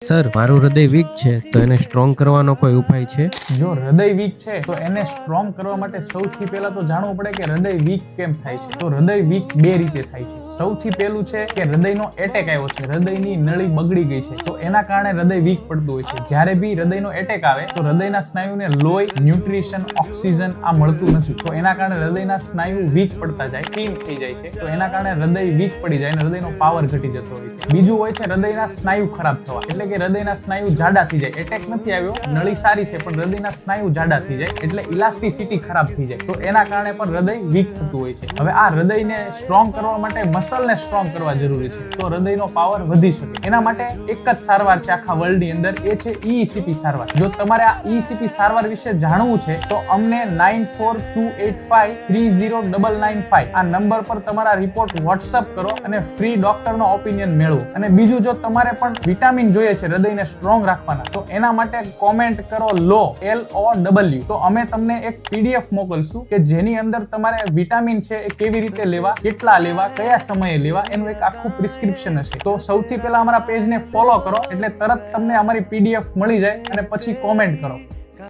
Sir, મારું હૃદય week છે તો એને સ્ટ્રોંગ કરવાનો કોઈ ઉપાય છે? જો હૃદય વીક છે તો એને સ્ટ્રોંગ કરવા માટે સૌથી પહેલા તો જાણવું પડે કે હૃદય વીક કેમ થાય છે. તો હૃદય વીક બે રીતે થાય છે. સૌથી પહેલું છે કે હૃદયનો એટેક આવ્યો છે, હૃદયની નળી બગડી ગઈ છે, તો એના કારણે હૃદય વીક પડતું હોય છે. જ્યારે બી હૃદયનો એટેક આવે તો હૃદયના સ્નાયુને લોહી, ન્યુટ્રિશન, ઓક્સિજન આ મળતું નથી, તો એના કારણે હૃદયના સ્નાયુ વીક પડતા જાય, થીન થઈ જાય છે, તો એના કારણે હૃદય વીક પડી જાય અને હૃદયનો પાવર ઘટી જતો હોય છે. બીજું હોય છે હૃદયના સ્નાયુ ખરાબ થવા, એટલે કે હૃદયના સ્નાયુ જાડા થઈ જાય. એટેક નથી આવ્યો, નળી સારી છે, પણ હૃદયના સ્નાયુ જાડા થઈ જાય, એટલે ઇલાસ્ટિસિટી ખરાબ થઈ જાય, તો એના કારણે પણ હૃદય વીક થતું હોય છે. હવે આ હૃદયને સ્ટ્રોંગ કરવા માટે મસલને સ્ટ્રોંગ કરવા જરૂરી છે, તો હૃદયનો પાવર વધી શકે. એના માટે એક જ સારવાર છે આખા વર્લ્ડની અંદર, એ છે EECP સારવાર. જો તમારે આ EECP સારવાર વિશે જાણવું છે તો અમને 9428530995 આ નંબર પર તમારા રિપોર્ટ વોટ્સઅપ કરો અને ફ્રી ડોક્ટરનો ઓપિનિયન મેળવો. અને બીજું, જો તમારે પણ વિટામિન જોઈએ છે હૃદયને સ્ટ્રોંગ રાખવાના, તો એના માટે કોમેન્ટ કરો LOW, તો અમે તમને એક PDF મોકલશું કે જેની અંદર તમારે વિટામિન છે એ કેવી રીતે લેવા, કેટલા લેવા, કયા સમયે લેવા, એનું એક આખું પ્રિસ્ક્રિપ્શન હશે. તો સૌથી પહેલા અમારા પેજને ફોલો કરો એટલે તરત તમને અમારી PDF મળી જાય અને પછી કોમેન્ટ કરો.